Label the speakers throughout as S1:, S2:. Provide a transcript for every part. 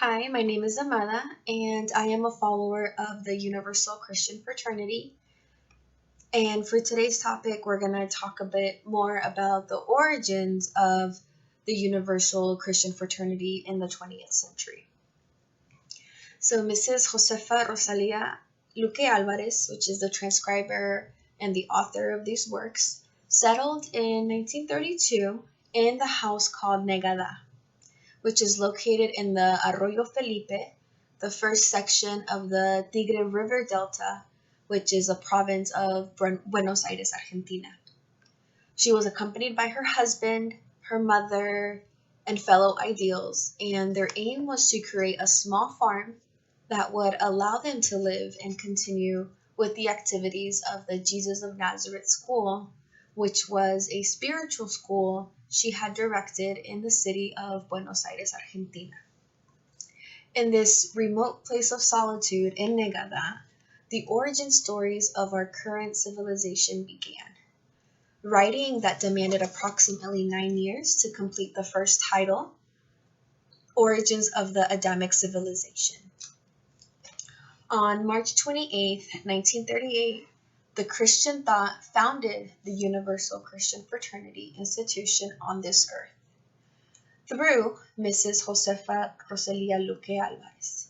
S1: Hi, my name is Amada, and I am a follower of the Universal Christian Fraternity. And for today's topic, we're going to talk a bit more about the origins of the Universal Christian Fraternity in the 20th century. So, Mrs. Josefa Rosalia Luque Alvarez, which is the transcriber and the author of these works, settled in 1932 in the house called Negada, which is located in the Arroyo Felipe, the first section of the Tigre River Delta, which is a province of Buenos Aires, Argentina. She was accompanied by her husband, her mother, and fellow ideals, and their aim was to create a small farm that would allow them to live and continue with the activities of the Jesus of Nazareth School, which was a spiritual school she had directed in the city of Buenos Aires, Argentina. In this remote place of solitude in Negada, the origin stories of our current civilization began. Writing that demanded approximately 9 years to complete the first title, Origins of the Adamic Civilization. On March 28, 1938, the Christian thought founded the Universal Christian Fraternity institution on this earth through Mrs. Josefa Rosalia Luque Alvarez,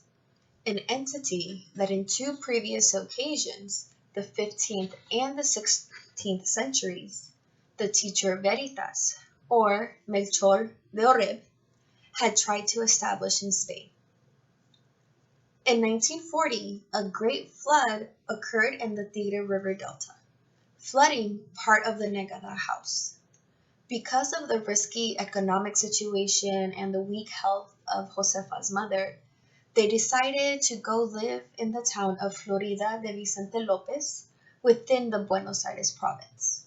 S1: an entity that in two previous occasions, the 15th and the 16th centuries, the teacher Veritas, or Melchor de Oreb, had tried to establish in Spain. In 1940, a great flood occurred in the Tigre River Delta, flooding part of the Negada house. Because of the risky economic situation and the weak health of Josefa's mother, they decided to go live in the town of Florida de Vicente Lopez within the Buenos Aires province.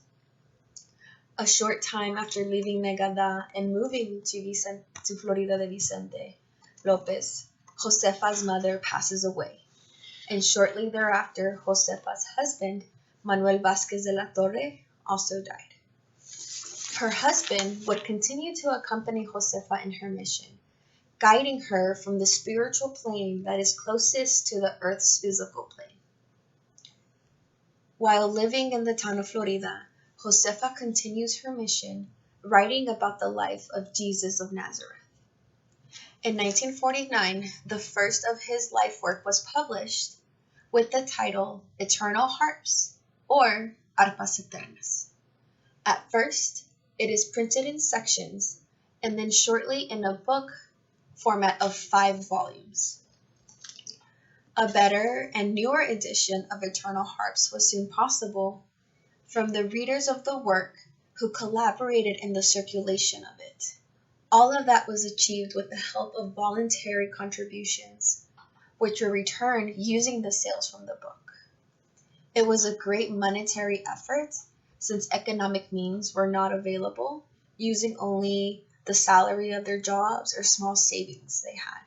S1: A short time after leaving Negada and moving to Florida de Vicente Lopez, Josefa's mother passes away, and shortly thereafter, Josefa's husband, Manuel Vázquez de la Torre, also died. Her husband would continue to accompany Josefa in her mission, guiding her from the spiritual plane that is closest to the earth's physical plane. While living in the town of Florida, Josefa continues her mission, writing about the life of Jesus of Nazareth. In 1949, the first of his life work was published with the title Eternal Harps, or Arpas Eternas. At first, it is printed in sections, and then shortly in a book format of 5 volumes. A better and newer edition of Eternal Harps was soon possible from the readers of the work who collaborated in the circulation of it. All of that was achieved with the help of voluntary contributions, which were returned using the sales from the book. It was a great monetary effort, since economic means were not available, using only the salary of their jobs or small savings they had.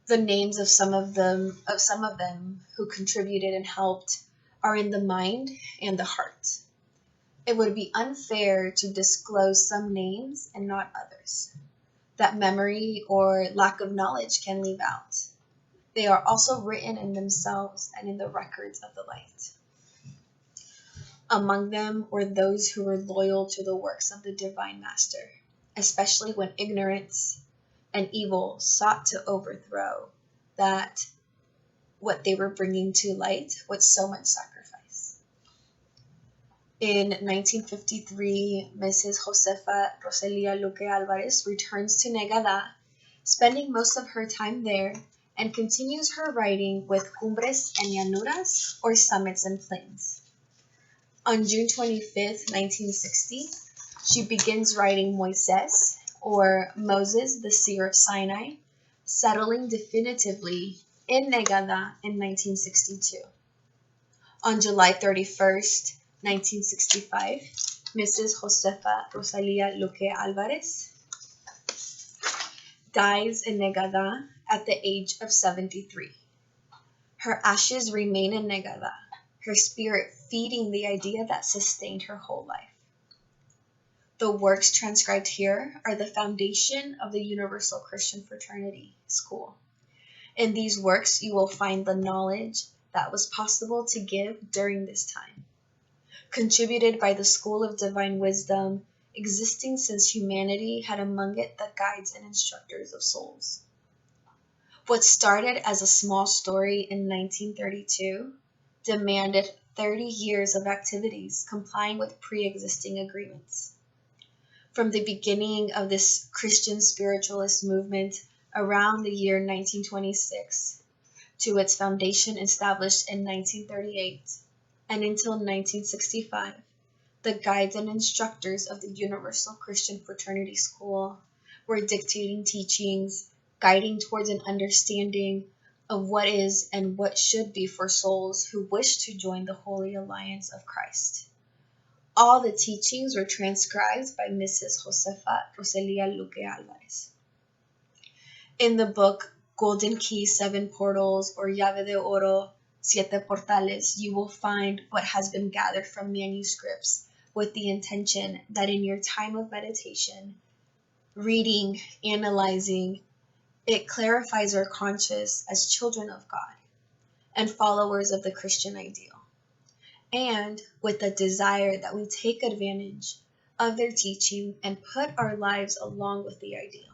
S1: The names of some of them who contributed and helped are in the mind and the heart. It would be unfair to disclose some names and not others, that memory or lack of knowledge can leave out. They are also written in themselves and in the records of the light. Among them were those who were loyal to the works of the Divine Master, especially when ignorance and evil sought to overthrow that what they were bringing to light with so much sacrifice. In 1953, Mrs. Josefa Rosalia Luque Alvarez returns to Negada, spending most of her time there, and continues her writing with Cumbres and Llanuras, or Summits and Plains. On June 25, 1960, she begins writing Moisés, or Moses, the Seer of Sinai, settling definitively in Negada in 1962. On July 31st, 1965, Mrs. Josefa Rosalia Luque Alvarez dies in Negada at the age of 73. Her ashes remain in Negada, her spirit feeding the idea that sustained her whole life. The works transcribed here are the foundation of the Universal Christian Fraternity School. In these works, you will find the knowledge that was possible to give during this time, contributed by the School of Divine Wisdom, existing since humanity had among it the guides and instructors of souls. What started as a small story in 1932 demanded 30 years of activities complying with pre-existing agreements. From the beginning of this Christian spiritualist movement around the year 1926 to its foundation established in 1938 and until 1965, the guides and instructors of the Universal Christian Fraternity School were dictating teachings, guiding towards an understanding of what is and what should be for souls who wish to join the Holy Alliance of Christ. All the teachings were transcribed by Mrs. Josefa Rosalia Luque Alvarez. In the book Golden Key, Seven Portals, or Llave de Oro, Siete Portales, you will find what has been gathered from manuscripts with the intention that in your time of meditation, reading, analyzing, it clarifies our conscience as children of God and followers of the Christian ideal, and with the desire that we take advantage of their teaching and put our lives along with the ideal.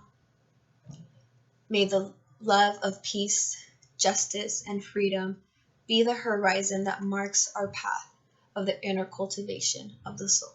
S1: May the love of peace, justice, and freedom be the horizon that marks our path of the inner cultivation of the soul.